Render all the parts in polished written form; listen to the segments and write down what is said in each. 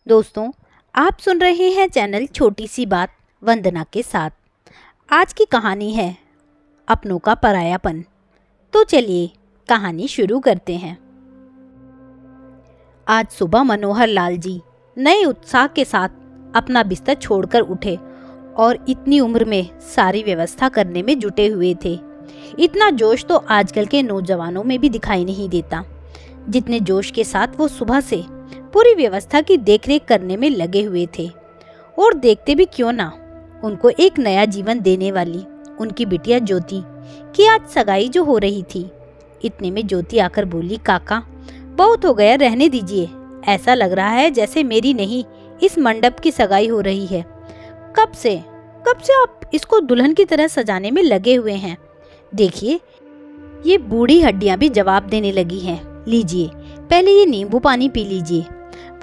दोस्तों, आप सुन रहे हैं चैनल छोटी सी बात वंदना के साथ। आज की कहानी है अपनों का परायापन। तो चलिए कहानी शुरू करते हैं। आज सुबह मनोहर लाल जी नए उत्साह के साथ अपना बिस्तर छोड़कर उठे और इतनी उम्र में सारी व्यवस्था करने में जुटे हुए थे। इतना जोश तो आजकल के नौजवानों में भी दिखाई नहीं देता, जितने जोश के साथ वो सुबह से पूरी व्यवस्था की देखरेख करने में लगे हुए थे। और देखते भी क्यों ना, उनको एक नया जीवन देने वाली उनकी बिटिया ज्योति की आज सगाई जो हो रही थी। इतने में ज्योति आकर बोली, काका बहुत हो गया, रहने दीजिए। ऐसा लग रहा है जैसे मेरी नहीं इस मंडप की सगाई हो रही है। कब से आप इसको दुल्हन की तरह सजाने में लगे हुए हैं। देखिए, ये बूढ़ी हड्डियां भी जवाब देने लगी हैं। लीजिए पहले ये नींबू पानी पी लीजिए,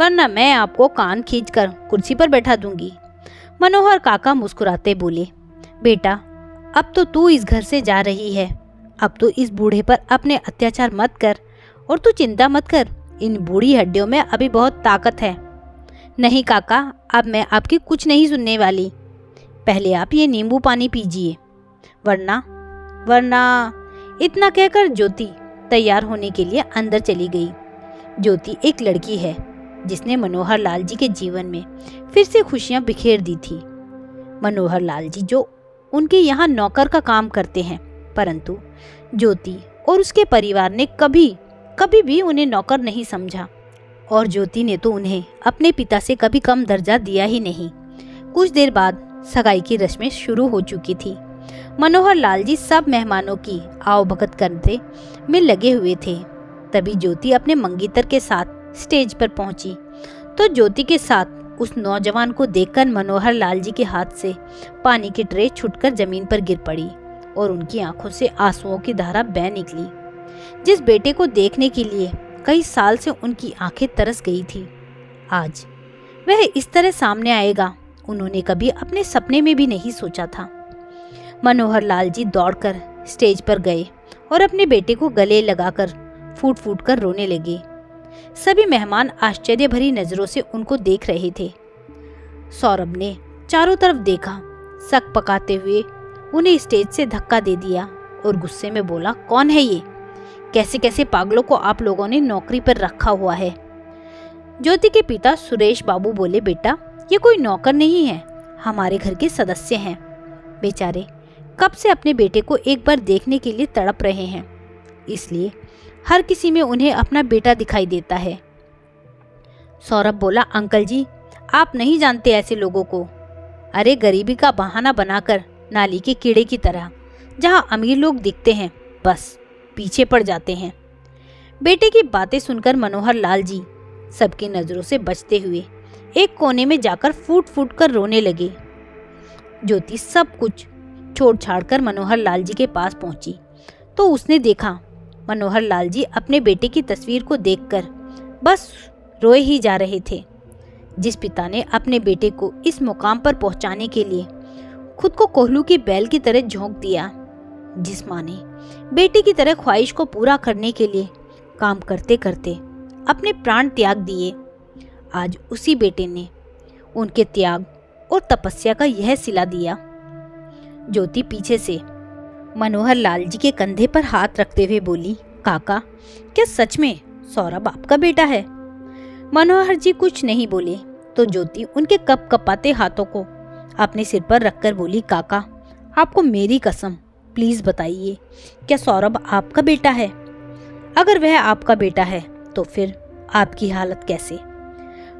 वरना मैं आपको कान खींचकर कुर्सी पर बैठा दूंगी। मनोहर काका मुस्कुराते बोले, बेटा अब तो तू इस घर से जा रही है, अब तो इस बूढ़े पर अपने अत्याचार मत कर। और तू चिंता मत कर, इन बूढ़ी हड्डियों में अभी बहुत ताकत है। नहीं काका, अब मैं आपकी कुछ नहीं सुनने वाली। पहले आप ये नींबू पानी पीजिए, वरना इतना कहकर ज्योति तैयार होने के लिए अंदर चली गई। ज्योति एक लड़की है जिसने मनोहर लाल जी के जीवन में फिर से खुशियां बिखेर दी थी। मनोहर लाल जी जो उनके यहाँ नौकर का काम करते हैं, परंतु ज्योति और उसके परिवार ने कभी भी उन्हें नौकर नहीं समझा। और ज्योति ने तो उन्हें अपने पिता से कभी कम दर्जा दिया ही नहीं। कुछ देर बाद सगाई की रस्में शुरू हो चुकी थी। मनोहर लाल जी सब मेहमानों की आवभगत करने में लगे हुए थे। तभी ज्योति अपने मंगीतर के साथ स्टेज पर पहुंची तो ज्योति के साथ उस नौजवान को देखकर मनोहर लाल जी के हाथ से पानी की ट्रे छूटकर जमीन पर गिर पड़ी और उनकी आंखों से आंसुओं की धारा बह निकली। जिस बेटे को देखने के लिए कई साल से उनकी आंखें तरस गई थी, आज वह इस तरह सामने आएगा, उन्होंने कभी अपने सपने में भी नहीं सोचा था। मनोहर लाल जी दौड़कर स्टेज पर गए और अपने बेटे को गले लगाकर फूट फूट कर रोने लगे। सभी मेहमान आश्चर्य भरी नजरों से उनको देख रहे थे। सौरभ ने चारों तरफ देखा, शक पकाते हुए उन्हें स्टेज से धक्का दे दिया और गुस्से में बोला, कौन है ये? कैसे कैसे पागलों को आप लोगों ने नौकरी पर रखा हुआ है? ज्योति के पिता सुरेश बाबू बोले, बेटा ये कोई नौकर नहीं है, हमारे घर के सदस्य हैं। बेचारे कब से अपने बेटे को एक बार देखने के लिए तड़प रहे हैं, इसलिए हर किसी में उन्हें अपना बेटा दिखाई देता है। सौरभ बोला, अंकल जी आप नहीं जानते ऐसे लोगों को। अरे गरीबी का बहाना बनाकर नाली के कीड़े की तरह जहां अमीर लोग दिखते हैं बस पीछे पड़ जाते हैं। बेटे की बातें सुनकर मनोहर लाल जी सबकी नजरों से बचते हुए एक कोने में जाकर फूट फूट कर रोने लगे। ज्योति सब कुछ छोड़ छाड़ कर मनोहर लाल जी के पास पहुंची तो उसने देखा मनोहर लाल जी अपने बेटे की तस्वीर को देखकर बस रोए ही जा रहे थे। जिस पिता ने अपने बेटे को इस मुकाम पर पहुंचाने के लिए खुद को कोल्हू की बैल की तरह झोंक दिया, जिस माँ ने बेटे की तरह ख्वाहिश को पूरा करने के लिए काम करते करते अपने प्राण त्याग दिए, आज उसी बेटे ने उनके त्याग और तपस्या का यह सिला दिया। ज्योति पीछे से मनोहर लाल जी के कंधे पर हाथ रखते हुए बोली, काका क्या सच में सौरभ आपका बेटा है? मनोहर जी कुछ नहीं बोले तो ज्योति उनके कप कपाते हाथों को अपने सिर पर रखकर बोली, काका आपको मेरी कसम प्लीज बताइए, क्या सौरभ आपका बेटा है? अगर वह आपका बेटा है तो फिर आपकी हालत कैसे?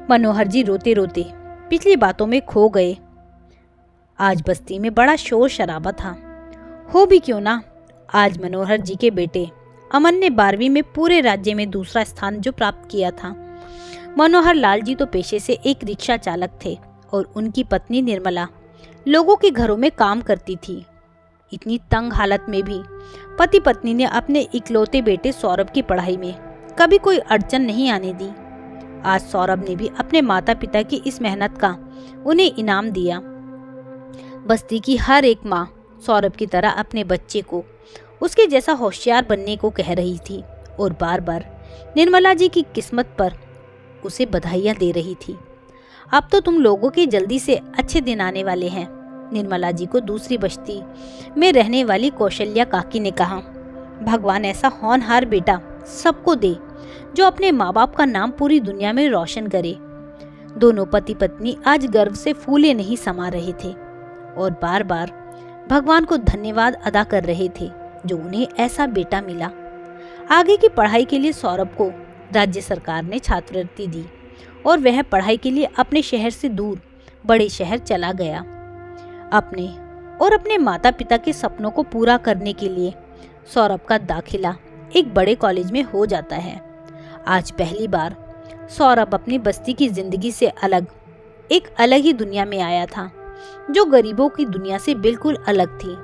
मनोहर जी रोते रोते पिछली बातों में खो गए। आज बस्ती में बड़ा शोर शराबा था। हो भी क्यों ना, आज मनोहर जी के बेटे अमन ने 12वीं में पूरे राज्य में दूसरा स्थान जो प्राप्त किया था। मनोहर लाल जी तो पेशे से एक रिक्शा चालक थे और उनकी पत्नी निर्मला लोगों के घरों में काम करती थी। इतनी तंग हालत में भी पति पत्नी ने अपने इकलौते बेटे सौरभ की पढ़ाई में कभी कोई अड़चन नहीं आने दी। आज सौरभ ने भी अपने माता पिता की इस मेहनत का उन्हें इनाम दिया। बस्ती की हर एक माँ सौरभ की तरह अपने बच्चे को उसके जैसा होशियार बनने को कह रही थी और बार बार निर्मला जी की किस्मत पर उसे बधाइयाँ दे रही थी। अब तो तुम लोगों के जल्दी से अच्छे दिन आने वाले हैं। निर्मला जी को दूसरी बस्ती में रहने वाली कौशल्या काकी ने कहा। भगवान ऐसा होनहार बेटा सबको दे जो अपने माँ बाप का नाम पूरी दुनिया में रोशन करे। दोनों पति पत्नी आज गर्व से फूले नहीं समा रहे थे और बार बार भगवान को धन्यवाद अदा कर रहे थे जो उन्हें ऐसा बेटा मिला। आगे की पढ़ाई के लिए सौरभ को राज्य सरकार ने छात्रवृत्ति दी और वह पढ़ाई के लिए अपने शहर से दूर बड़े शहर चला गया। अपने माता पिता के सपनों को पूरा करने के लिए सौरभ का दाखिला एक बड़े कॉलेज में हो जाता है। आज पहली बार सौरभ अपनी बस्ती की जिंदगी से एक अलग ही दुनिया में आया था जो गरीबों की दुनिया से बिल्कुल अलग थी।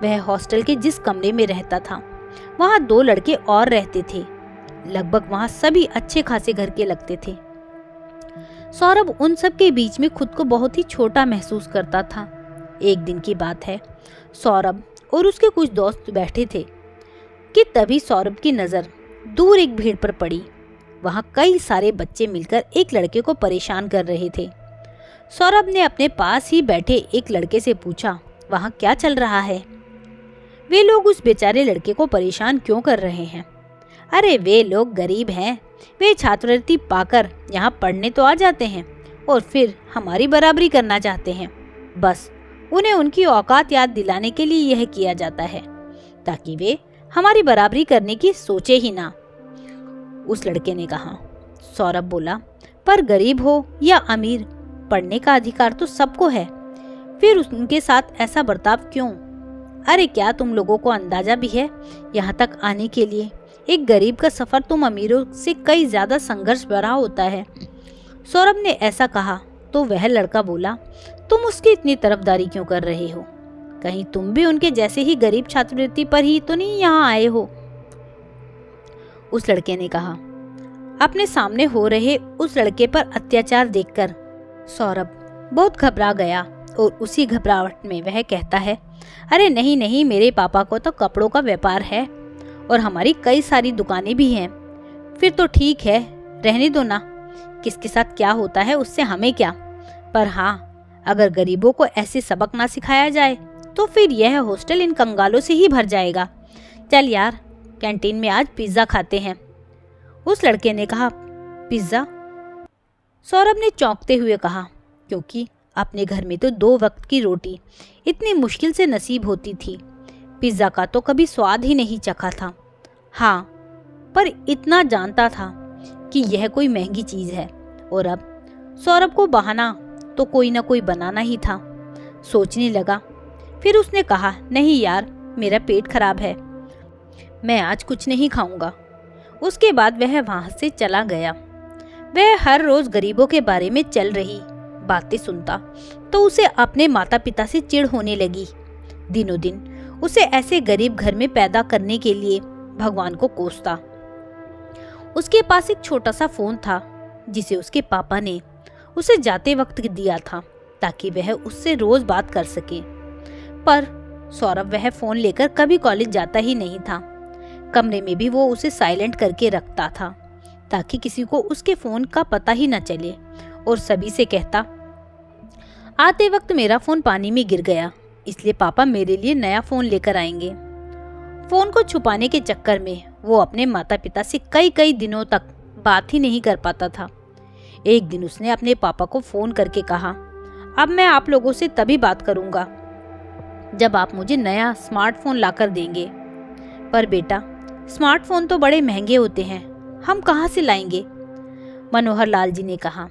वह हॉस्टल के जिस कमरे में रहता था वहाँ 2 लड़के और रहते थे। लगभग वहाँ सभी अच्छे खासे घर के लगते थे। सौरभ उन सब के बीच में खुद को बहुत ही छोटा महसूस करता था। एक दिन की बात है, सौरभ और उसके कुछ दोस्त बैठे थे कि तभी सौरभ की नज़र दूर एक भीड़ पर पड़ी। वहाँ कई सारे बच्चे मिलकर एक लड़के को परेशान कर रहे थे। सौरभ ने अपने पास ही बैठे एक लड़के से पूछा, वहाँ क्या चल रहा है? वे लोग उस बेचारे लड़के को परेशान क्यों कर रहे हैं? अरे वे लोग गरीब हैं, वे छात्रवृत्ति पाकर यहाँ पढ़ने तो आ जाते हैं और फिर हमारी बराबरी करना चाहते हैं। बस उन्हें उनकी औकात याद दिलाने के लिए यह किया जाता है ताकि वे हमारी बराबरी करने की सोचे ही ना, उस लड़के ने कहा। सौरभ बोला, पर गरीब हो या अमीर, पढ़ने का अधिकार तो सबको है, फिर उनके साथ ऐसा बर्ताव क्यों? अरे क्या तुम लोगों को अंदाजा भी है यहाँ तक आने के लिए एक गरीब का सफर तुम अमीरों से कई ज्यादा संघर्ष भरा होता है। सौरभ ने ऐसा कहा तो वह लड़का बोला, तुम उसकी इतनी तरफदारी क्यों कर रहे हो? कहीं तुम भी उनके जैसे ही गरीब छात्रवृत्ति पर ही तो नहीं यहाँ आए हो? उस लड़के ने कहा। अपने सामने हो रहे उस लड़के पर अत्याचार देखकर सौरभ बहुत घबरा गया और उसी घबराहट में वह कहता है, अरे नहीं नहीं, मेरे पापा को तो कपड़ों का व्यापार है और हमारी कई सारी दुकानें भी हैं। फिर तो ठीक है, रहने दो ना, किसके साथ क्या होता है उससे हमें क्या। पर हाँ, अगर गरीबों को ऐसे सबक ना सिखाया जाए तो फिर यह हॉस्टल इन कंगालों से ही भर जाएगा। चल यार, कैंटीन में आज पिज्ज़ा खाते हैं। उस लड़के ने कहा, पिज्ज़ा? सौरभ ने चौंकते हुए कहा, क्योंकि अपने घर में तो 2 वक्त की रोटी इतनी मुश्किल से नसीब होती थी। पिज्ज़ा का तो कभी स्वाद ही नहीं चखा था। हाँ, पर इतना जानता था कि यह कोई महंगी चीज़ है और अब सौरभ को बहाना तो कोई ना कोई बनाना ही था। सोचने लगा, फिर उसने कहा, नहीं यार, मेरा पेट खराब है, मैं आज कुछ नहीं खाऊंगा। उसके बाद वह वहां से चला गया। वह हर रोज गरीबों के बारे में चल रही बातें सुनता तो उसे अपने माता पिता से चिढ़ होने लगी। दिनों दिन उसे ऐसे गरीब घर में पैदा करने के लिए भगवान को कोसता। उसके पास एक छोटा सा फोन था जिसे उसके पापा ने उसे जाते वक्त दिया था ताकि वह उससे रोज बात कर सके। पर सौरभ वह फोन लेकर कभी कॉलेज जाता ही नहीं था। कमरे में भी वो उसे साइलेंट करके रखता था ताकि किसी को उसके फोन का पता ही न चले और सभी से कहता, आते वक्त मेरा फोन पानी में गिर गया, इसलिए पापा मेरे लिए नया फोन लेकर आएंगे। फोन को छुपाने के चक्कर में वो अपने माता पिता से कई दिनों तक बात ही नहीं कर पाता था। एक दिन उसने अपने पापा को फोन करके कहा, अब मैं आप लोगों से तभी बात करूंगा जब आप मुझे नया स्मार्टफोन लाकर देंगे। पर बेटा, स्मार्टफोन तो बड़े महंगे होते हैं, हम कहाँ से लाएंगे? मनोहर लाल जी ने कहा।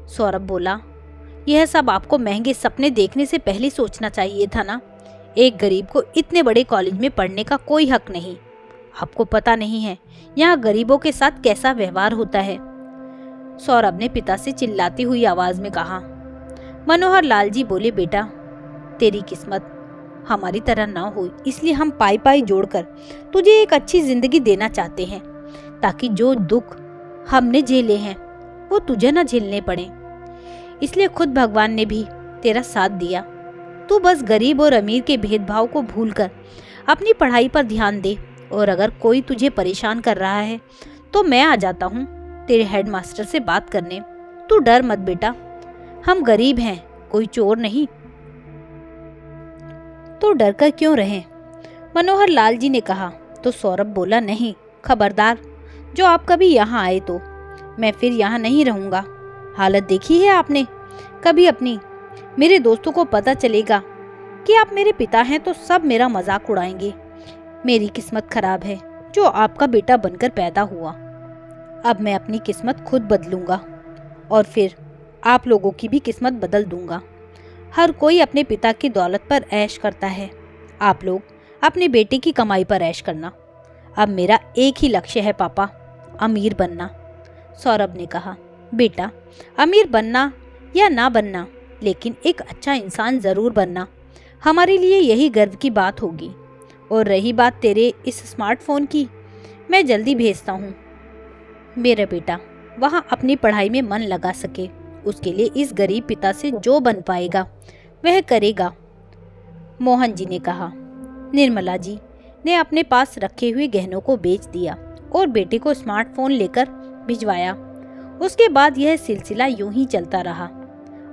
सौरभ बोला, यह सब आपको महंगे सपने देखने से पहले सोचना चाहिए था ना। एक गरीब को इतने बड़े कॉलेज में पढ़ने का कोई हक नहीं। आपको पता नहीं है यहाँ गरीबों के साथ कैसा व्यवहार होता है। सौरभ ने पिता से चिल्लाती हुई आवाज में कहा। मनोहर लाल जी बोले, बेटा, तेरी किस्मत हमारी तरह ना हो, इसलिए हम पाई जोड़कर तुझे एक अच्छी जिंदगी देना चाहते हैं ताकि जो दुख हमने झेले हैं वो तुझे ना झेलने पड़े। इसलिए खुद भगवान ने भी तेरा साथ दिया। तू बस गरीब और अमीर के भेदभाव को भूलकर अपनी पढ़ाई पर ध्यान दे, और अगर कोई तुझे परेशान कर रहा है तो मैं आ जाता हूँ तेरे हेडमास्टर से बात करने। तू डर मत बेटा, हम गरीब हैं, कोई चोर नहीं। तो डर कर क्यों रहें? मनोहर लाल जी ने कहा। तो सौरभ बोला, नहीं, खबरदार, जो आप कभी यहाँ आए तो मैं फिर यहाँ नहीं रहूँगा। हालत देखी है आपने कभी अपनी? मेरे दोस्तों को पता चलेगा कि आप मेरे पिता हैं तो सब मेरा मजाक उड़ाएंगे। मेरी किस्मत खराब है जो आपका बेटा बनकर पैदा हुआ। अब मैं अपनी किस्मत खुद बदलूंगा और फिर आप लोगों की भी किस्मत बदल दूंगा। हर कोई अपने पिता की दौलत पर ऐश करता है, आप लोग अपने बेटे की कमाई पर ऐश करना। अब मेरा एक ही लक्ष्य है पापा, अमीर बनना। सौरभ ने कहा, बेटा, अमीर बनना या ना बनना, लेकिन एक अच्छा इंसान ज़रूर बनना, हमारे लिए यही गर्व की बात होगी। और रही बात तेरे इस स्मार्टफोन की, मैं जल्दी भेजता हूँ। मेरा बेटा वहाँ अपनी पढ़ाई में मन लगा सके, उसके लिए इस गरीब पिता से जो बन पाएगा वह करेगा। मोहन जी ने कहा। निर्मला जी ने अपने पास रखे हुए गहनों को बेच दिया और बेटे को स्मार्टफोन लेकर भिजवाया। उसके बाद यह सिलसिला यूं ही चलता रहा।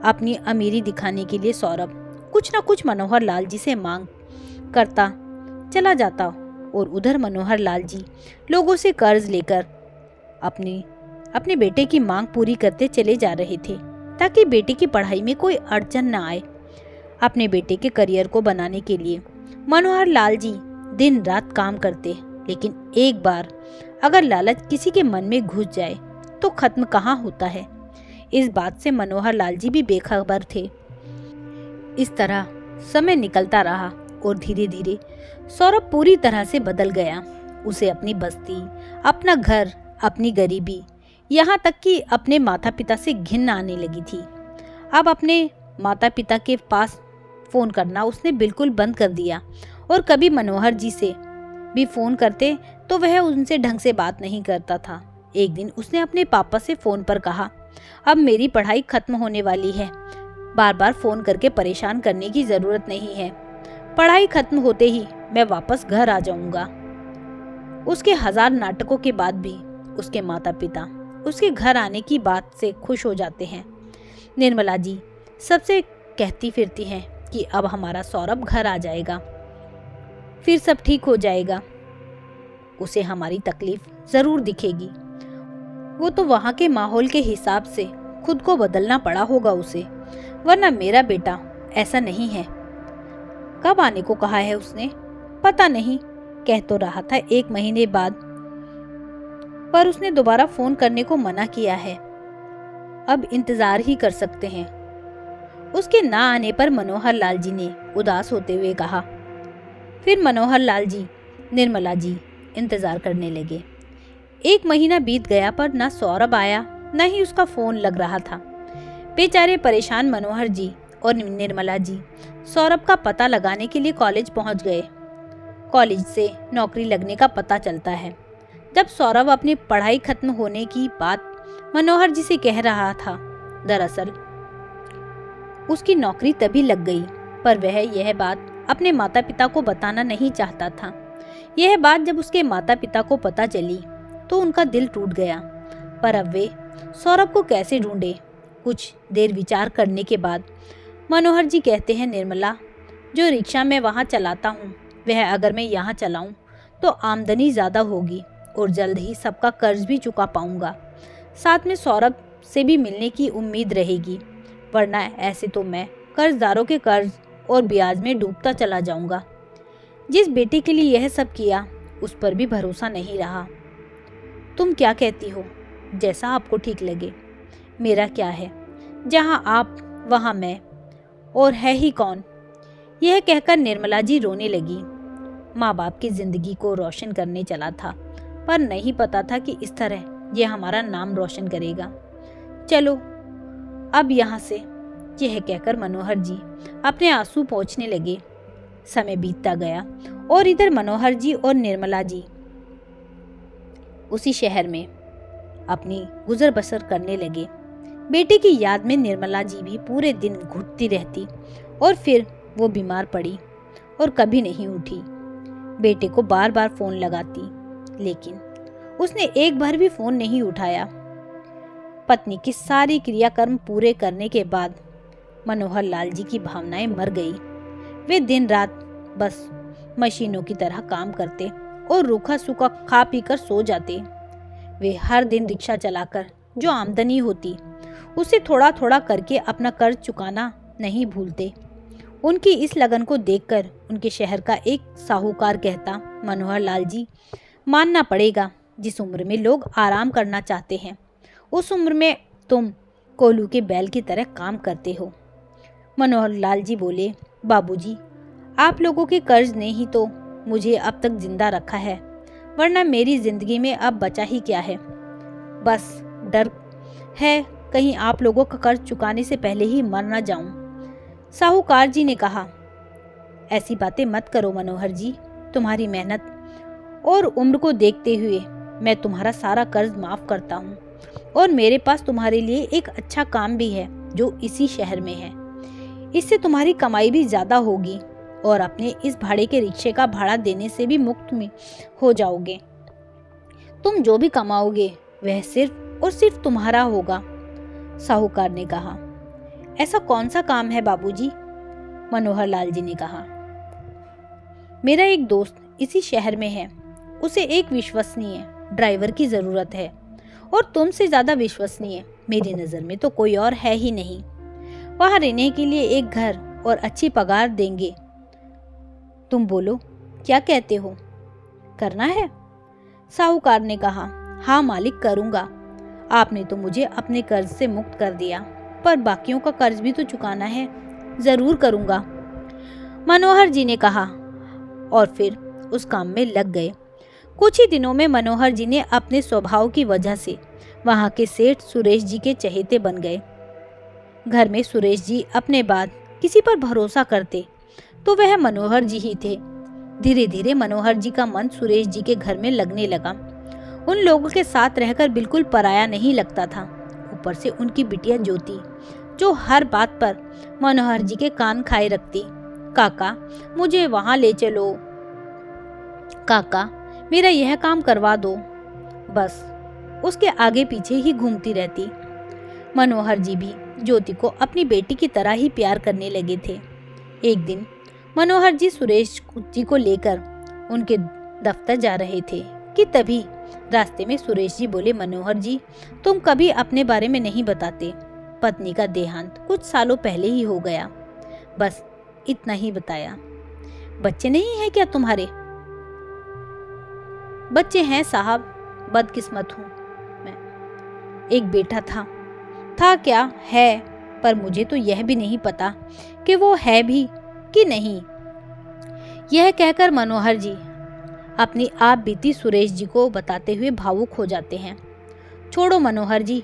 अपनी अमीरी दिखाने के लिए सौरभ कुछ न कुछ मनोहर लाल जी से मांग करता चला जाता और उधर मनोहर लाल जी लोगों से कर्ज लेकर अपने बेटे की मांग पूरी करते चले जा रहे थे, ताकि बेटे की पढ़ाई में कोई अड़चन न आए। अपने बेटे के करियर को बनाने के लिए मनोहर लाल जी दिन रात काम करते, लेकिन एक बार अगर लालच किसी के मन में घुस जाए तो खत्म कहाँ होता है। इस बात से मनोहर लाल जी भी बेखबर थे। इस तरह समय निकलता रहा और धीरे धीरे सौरभ पूरी तरह से बदल गया। उसे अपनी बस्ती, अपना घर, अपनी गरीबी, यहाँ तक कि अपने माता पिता से घिन आने लगी थी। अब अपने माता पिता के पास फ़ोन करना उसने बिल्कुल बंद कर दिया और कभी मनोहर जी से भी फ़ोन करते तो वह उनसे ढंग से बात नहीं करता था। एक दिन उसने अपने पापा से फ़ोन पर कहा, अब मेरी पढ़ाई खत्म होने वाली है, बार बार फ़ोन करके परेशान करने की ज़रूरत नहीं है। पढ़ाई खत्म होते ही मैं वापस घर आ जाऊंगा। उसके 1000 नाटकों के बाद भी उसके माता पिता उसके घर आने की बात से खुश हो जाते हैं। निर्मला जी सबसे कहती फिरती हैं कि अब हमारा सौरभ घर आ जाएगा, फिर सब ठीक हो जाएगा, उसे हमारी तकलीफ ज़रूर दिखेगी। वो तो वहाँ के माहौल के हिसाब से खुद को बदलना पड़ा होगा उसे, वरना मेरा बेटा ऐसा नहीं है। कब आने को कहा है उसने? पता नहीं, कह तो रहा था 1 महीने बाद, पर उसने दोबारा फ़ोन करने को मना किया है। अब इंतज़ार ही कर सकते हैं। उसके ना आने पर मनोहर लाल जी ने उदास होते हुए कहा। फिर मनोहर लाल जी निर्मला जी इंतज़ार करने लगे। 1 महीना बीत गया पर ना सौरभ आया, न ही उसका फ़ोन लग रहा था। बेचारे परेशान मनोहर जी और निर्मला जी सौरभ का पता लगाने के लिए कॉलेज पहुंच गए। कॉलेज से नौकरी लगने का पता चलता है। जब सौरभ अपनी पढ़ाई खत्म होने की बात मनोहर जी से कह रहा था, दरअसल उसकी नौकरी तभी लग गई, पर वह यह बात अपने माता पिता को बताना नहीं चाहता था। यह बात जब उसके माता पिता को पता चली तो उनका दिल टूट गया। पर अब वे सौरभ को कैसे ढूंढे? कुछ देर विचार करने के बाद मनोहर जी कहते हैं, निर्मला, जो रिक्शा मैं वहाँ चलाता हूँ वह अगर मैं यहाँ चलाऊँ तो आमदनी ज़्यादा होगी और जल्द ही सबका कर्ज भी चुका पाऊँगा। साथ में सौरभ से भी मिलने की उम्मीद रहेगी, वरना ऐसे तो मैं कर्जदारों के कर्ज और ब्याज में डूबता चला जाऊँगा। जिस बेटे के लिए यह सब किया उस पर भी भरोसा नहीं रहा। तुम क्या कहती हो? जैसा आपको ठीक लगे। मेरा क्या है, जहाँ आप वहाँ मैं, और है ही कौन। यह कहकर निर्मला जी रोने लगी। माँ बाप की जिंदगी को रोशन करने चला था, पर नहीं पता था कि इस तरह यह हमारा नाम रोशन करेगा। चलो अब यहाँ से, यह कहकर मनोहर जी अपने आंसू पोंछने लगे। समय बीतता गया और इधर मनोहर जी और निर्मला जी उसी शहर में अपनी गुजर बसर करने लगे। बेटे की याद में निर्मला जी भी पूरे दिन घुटती रहती और फिर वो बीमार पड़ी और कभी नहीं उठी। बेटे को बार बार फ़ोन लगाती, लेकिन उसने एक बार भी फ़ोन नहीं उठाया। पत्नी की सारी क्रियाकर्म पूरे करने के बाद मनोहर लाल जी की भावनाएं मर गई। वे दिन रात बस मशीनों की तरह काम करते और रूखा सूखा खा पी कर सो जाते। वे हर दिन रिक्शा चलाकर जो आमदनी होती उसे थोड़ा थोड़ा करके अपना कर्ज चुकाना नहीं भूलते। उनकी इस लगन को देखकर उनके शहर का एक साहूकार कहता, मनोहर लाल जी, मानना पड़ेगा, जिस उम्र में लोग आराम करना चाहते हैं उस उम्र में तुम कोल्हू के बैल की तरह काम करते हो। मनोहर लाल जी बोले, बाबूजी, आप लोगों के कर्ज ने ही तो मुझे अब तक जिंदा रखा है, वरना मेरी जिंदगी में अब बचा ही क्या है। बस डर है कहीं आप लोगों का कर्ज चुकाने से पहले ही मर न जाऊं। साहूकार जी ने कहा, ऐसी बातें मत करो मनोहर जी, तुम्हारी मेहनत और उम्र को देखते हुए मैं तुम्हारा सारा कर्ज माफ करता हूँ और मेरे पास तुम्हारे लिए एक अच्छा काम भी है जो इसी शहर में है। इससे तुम्हारी कमाई भी ज्यादा होगी और अपने इस भाड़े के रिक्शे का भाड़ा देने से भी मुक्त में हो जाओगे। तुम जो भी कमाओगे वह सिर्फ और सिर्फ तुम्हारा होगा। साहूकार ने कहा, ऐसा कौन सा काम है बाबूजी? मनोहर लाल जी ने कहा, मेरा एक दोस्त इसी शहर में है, उसे एक विश्वसनीय ड्राइवर की जरूरत है और तुमसे ज्यादा विश्वसनीय मेरी नजर में तो कोई और है ही नहीं। वहां रहने के लिए एक घर और अच्छी पगार देंगे। तुम बोलो, क्या कहते हो? करना है? साहूकार ने कहा, हाँ मालिक, करूंगा। आपने तो मुझे अपने कर्ज से मुक्त कर दिया, पर बाकियों का कर्ज भी तो चुकाना है। जरूर करूंगा, मनोहर जी ने कहा और फिर उस काम में लग गए। कुछ ही दिनों में मनोहर जी ने अपने स्वभाव की वजह से वहां के सेठ सुरेश जी के चहेते बन गए। घर में सुरेश जी अपने बाद किसी पर भरोसा करते तो वह मनोहर जी ही थे। धीरे धीरे मनोहर जी का मन सुरेश जी के घर में लगने लगा। उन लोगों के साथ रहकर बिल्कुल पराया नहीं लगता था। ऊपर से उनकी बिटिया ज्योति, जो हर बात पर मनोहर जी के कान खाए रखती, काका मुझे वहां ले चलो, काका मेरा यह काम करवा दो, बस उसके आगे पीछे ही घूमती रहती। मनोहर जी भी ज्योति को अपनी बेटी की तरह ही प्यार करने लगे थे। एक दिन मनोहर जी सुरेश जी को लेकर उनके दफ्तर जा रहे थे कि तभी रास्ते में सुरेश जी बोले, मनोहर जी, तुम कभी अपने बारे में नहीं बताते। पत्नी का देहांत कुछ सालों पहले ही हो गया, बस इतना ही बताया। बच्चे नहीं है क्या तुम्हारे? बच्चे हैं साहब, बदकिस्मत हूँ मैं। एक बेटा था क्या है, पर मुझे तो यह भी नहीं पता कि वो है भी कि नहीं। यह कहकर मनोहर जी अपनी आप बीती सुरेश जी को बताते हुए भावुक हो जाते हैं। छोड़ो मनोहर जी,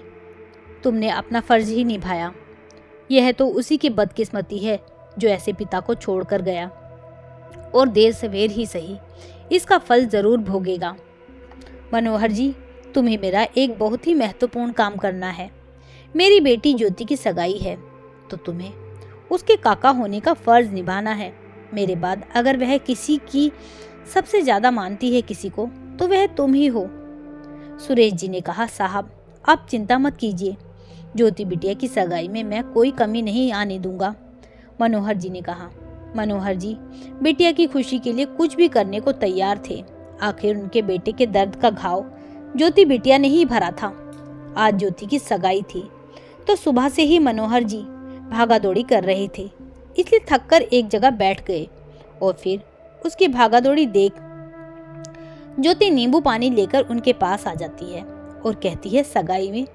तुमने अपना फर्ज ही निभाया। यह तो उसी की बदकिस्मती है जो ऐसे पिता को छोड़कर गया, और देर सवेर ही सही इसका फल जरूर भोगेगा। मनोहर जी, तुम्हें मेरा एक बहुत ही महत्वपूर्ण काम करना है। मेरी बेटी ज्योति की सगाई है, तो तुम्हें उसके काका होने का फर्ज निभाना है। मेरे बाद अगर वह किसी की सबसे ज्यादा मानती है किसी को, तो वह तुम ही हो। सुरेश जी ने कहा, साहब आप चिंता मत कीजिए, ज्योति बिटिया की सगाई में मैं कोई कमी नहीं आने दूंगा। मनोहर जी ने कहा, मनोहर जी बिटिया की खुशी के लिए कुछ भी करने को तैयार थे। आखिर उनके बेटे के दर्द का घाव ज्योति बिटिया ने ही भरा था। आज ज्योति की सगाई थी, तो सुबह से ही मनोहर जी भागा दौड़ी कर रहे थे, इसलिए थककर एक जगह बैठ गए। और फिर उसकी भागा दौड़ी देख ज्योति नींबू पानी लेकर उनके पास आ जाती है और कहती है, सगाई में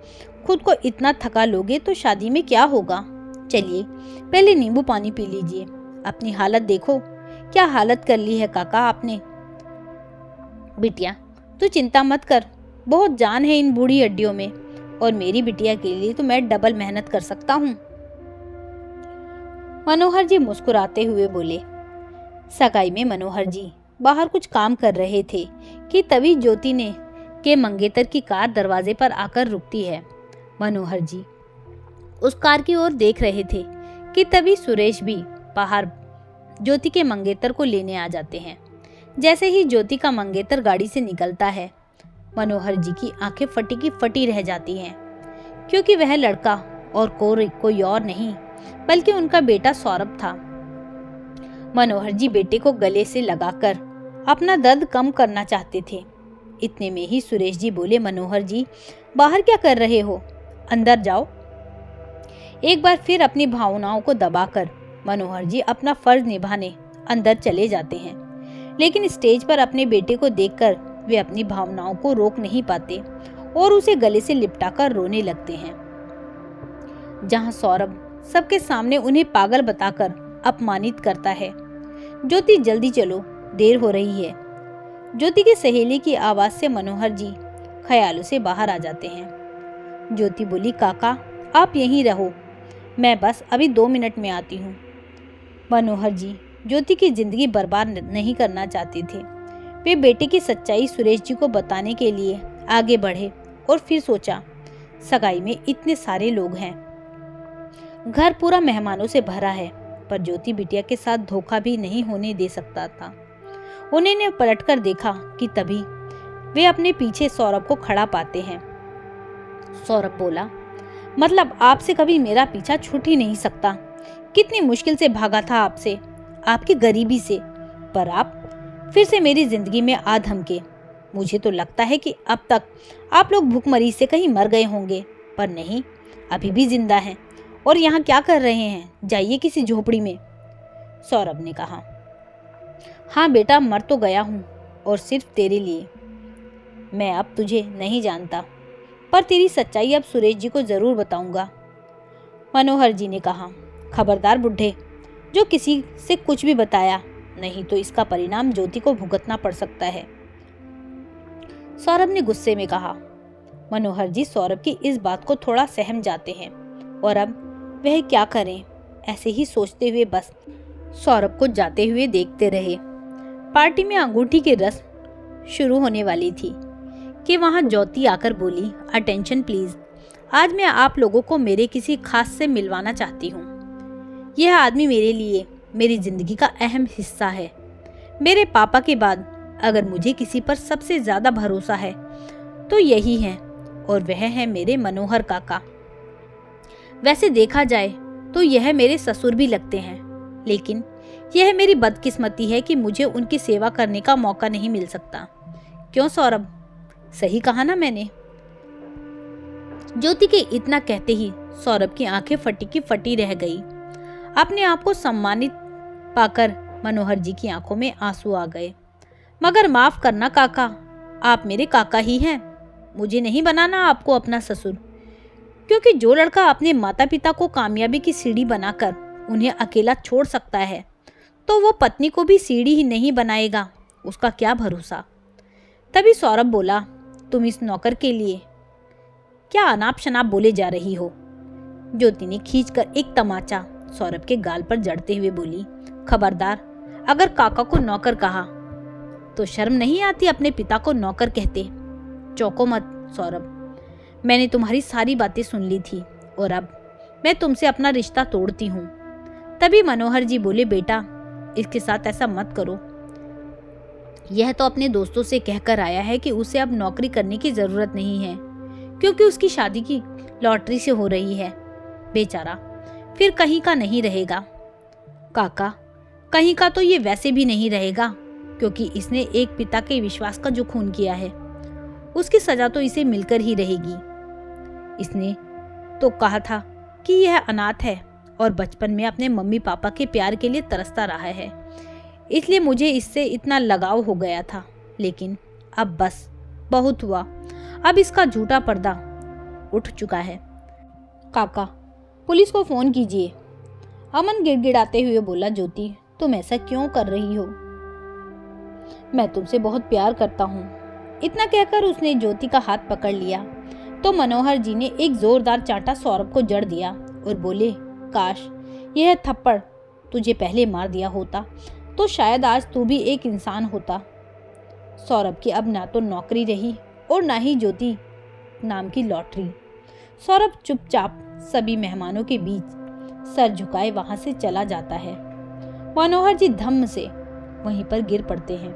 खुद को इतना थका लोगे तो शादी में क्या होगा। चलिए पहले नींबू पानी पी लीजिए, अपनी हालत देखो, क्या हालत कर ली है काका आपने। बिटिया तू चिंता मत कर, बहुत जान है इन बूढ़ी हड्डियों में, और मेरी बिटिया के लिए तो मैं डबल मेहनत कर सकता हूँ। मनोहर जी मुस्कुराते हुए बोले। सगाई में मनोहर जी बाहर कुछ काम कर रहे थे कि तभी ज्योति ने के मंगेतर की कार दरवाजे पर आकर रुकती है। मनोहर जी उस कार की ओर देख रहे थे कि तभी सुरेश भी बाहर ज्योति के मंगेतर को लेने आ जाते हैं। जैसे ही ज्योति का मंगेतर गाड़ी से निकलता है, मनोहर जी की आंखें फटी की फटी रह जाती हैं। क्योंकि वह लड़का और कोई और नहीं बल्कि उनका बेटा सौरभ था। मनोहर जी बेटे को गले से लगाकर अपना दर्द कम करना चाहते थे। इतने में ही सुरेश जी बोले, मनोहर जी बाहर क्या कर रहे हो, अंदर जाओ। एक बार फिर अपनी भावनाओं को दबाकर मनोहर जी अपना फर्ज निभाने अंदर चले जाते हैं, लेकिन स्टेज पर अपने बेटे को देखकर वे अपनी भावनाओं को रोक नहीं पाते और उसे गले से लिपटाकर रोने लगते हैं। जहां सौरभ सबके सामने उन्हें पागल बताकर अपमानित करता है। ज्योति जल्दी चलो, देर हो रही है। ज्योति की सहेली की आवाज से मनोहर जी ख्यालों से बाहर आ जाते हैं। ज्योति बोली, काका आप यहीं रहो, मैं बस अभी 2 मिनट में आती हूँ। मनोहर जी ज्योति की जिंदगी बर्बाद नहीं करना चाहते थे। वे बेटे की सच्चाई सुरेश जी को बताने के लिए आगे बढ़े और फिर सोचा, सगाई में इतने सारे लोग हैं, घर पूरा मेहमानों से भरा है, पर ज्योति बिटिया के साथ धोखा भी नहीं होने दे सकता था। उन्होंने पलटकर देखा कि तभी वे अपने पीछे सौरभ को खड़ा पाते हैं। सौरभ बोला, मतलब आपसे कभी मेरा पीछा छूट ही नहीं सकता। कितनी मुश्किल से भागा था आपसे, आपकी गरीबी से, पर आप फिर से मेरी जिंदगी में आ धमके। मुझे तो लगता है कि अब तक आप लोग भूखमरी से कहीं मर गए होंगे, पर नहीं, अभी भी जिंदा हैं। और यहाँ क्या कर रहे हैं, जाइए किसी झोपड़ी में। सौरभ ने कहा, हाँ बेटा, मर तो गया हूँ, और सिर्फ तेरे लिए। मैं अब तुझे नहीं जानता, पर तेरी सच्चाई अब सुरेश जी को जरूर बताऊंगा। मनोहर जी ने कहा, खबरदार बुढ़े, जो किसी से कुछ भी बताया, नहीं तो इसका परिणाम ज्योति को भुगतना पड़ सकता है। सौरभ ने गुस्से में कहा। मनोहर जी सौरभ की इस बात को थोड़ा सहम जाते हैं और अब वह क्या करें, ऐसे ही सोचते हुए बस सौरभ को जाते हुए देखते रहे। पार्टी में अंगूठी की रस्म शुरू होने वाली थी कि वहां ज्योति आकर बोली, अटेंशन प्लीज, आज मैं आप लोगों को मेरे किसी खास से मिलवाना चाहती हूँ। यह आदमी मेरे लिए मेरी जिंदगी का अहम हिस्सा है। मेरे पापा के बाद अगर मुझे किसी पर सबसे ज्यादा भरोसा है तो यही है, और वह है मेरे मनोहर काका। वैसे देखा जाए तो यह मेरे ससुर भी लगते हैं, लेकिन यह मेरी बदकिस्मती है कि मुझे उनकी सेवा करने का मौका नहीं मिल सकता। क्यों सौरभ, सही कहा ना मैंने? ज्योति के इतना कहते ही सौरभ की आंखें फटी की फटी रह गई। अपने आप को सम्मानित पाकर मनोहर जी की आंखों में आंसू आ गए। मगर माफ करना काका, आप मेरे काका ही हैं, मुझे नहीं बनाना आपको अपना ससुर। क्योंकि जो लड़का अपने माता पिता को कामयाबी की सीढ़ी बनाकर उन्हें अकेला छोड़ सकता है, तो वो पत्नी को भी सीढ़ी ही नहीं बनाएगा, उसका क्या भरोसा। तभी सौरभ बोला, तुम इस नौकर के लिए क्या अनाप शनाप बोले जा रही हो? ज्योति ने खींचकर एक तमाचा सौरभ के गाल पर जड़ते हुए बोली, खबरदार, अगर काका को नौकर कहा तो शर्म नहीं आती अपने पिता को नौकर कहते? चौंको मत सौरभ, मैंने तुम्हारी सारी बातें सुन ली थी और अब मैं तुमसे अपना रिश्ता तोड़ती हूँ। तभी मनोहर जी बोले, बेटा इसके साथ ऐसा मत करो, यह तो अपने दोस्तों से कहकर आया है कि उसे अब नौकरी करने की जरूरत नहीं है, क्योंकि उसकी शादी की लॉटरी से हो रही है। बेचारा फिर कहीं का नहीं रहेगा। काका, कहीं का तो ये वैसे भी नहीं रहेगा, क्योंकि इसने एक पिता के विश्वास का जो खून किया है, उसकी सजा तो इसे मिलकर ही रहेगी। इसने तो कहा था कि यह अनाथ है और बचपन में अपने मम्मी पापा के प्यार के लिए तरसता रहा है, इसलिए मुझे इससे इतना लगाव हो गया था। लेकिन अब बस बहुत हुआ, अब इसका झूठा पर्दा उठ चुका है। काका, पुलिस को फोन कीजिए। अमन गिड़गिड़ाते हुए बोला, ज्योति तुम ऐसा क्यों कर रही हो? मैं तुमसे बहुत प्यार करता हूँ। इतना कहकर उसने ज्योति का हाथ पकड़ लिया तो मनोहर जी ने एक जोरदार चांटा सौरभ को जड़ दिया और बोले, काश यह थप्पड़ तुझे पहले मार दिया होता तो शायद आज तू भी एक इंसान होता। सौरभ की अब ना तो नौकरी रही और ना ही ज्योति नाम की लॉटरी। सौरभ चुपचाप सभी मेहमानों के बीच सर झुकाए वहां से चला जाता है। मनोहर जी धम्म से वहीं पर गिर पड़ते हैं।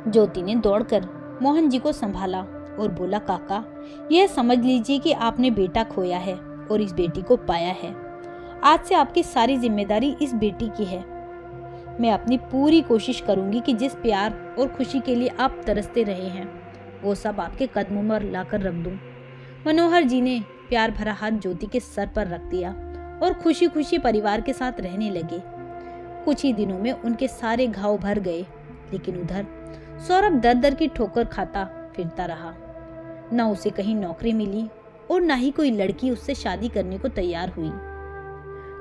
ज्योति ने दौड़कर मोहन जी को संभाला और बोला, काका, यह समझ लीजिए कि आपने बेटा खोया है और इस बेटी को पाया है। आज से आपकी सारी जिम्मेदारी इस बेटी की है। मैं अपनी पूरी कोशिश करूंगी कि जिस प्यार और खुशी के लिए आप तरसते रहे हैं वो सब आपके कदमों में लाकर रख दूं। मनोहर जी ने प्यार भरा हाथ ज्योति के सर पर रख दिया और खुशी खुशी परिवार के साथ रहने लगे। कुछ ही दिनों में उनके सारे घाव भर गए, लेकिन उधर सौरभ दर दर की ठोकर खाता फिरता रहा। न उसे कहीं नौकरी मिली और न ही कोई लड़की उससे शादी करने को तैयार हुई।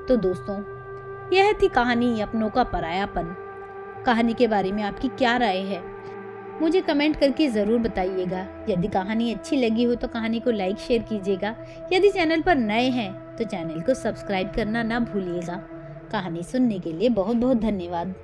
तो दोस्तों, यह थी कहानी अपनों का परायापन। कहानी के बारे में आपकी क्या राय है मुझे कमेंट करके ज़रूर बताइएगा। यदि कहानी अच्छी लगी हो तो कहानी को लाइक शेयर कीजिएगा। यदि चैनल पर नए हैं तो चैनल को सब्सक्राइब करना ना भूलिएगा। कहानी सुनने के लिए बहुत बहुत धन्यवाद।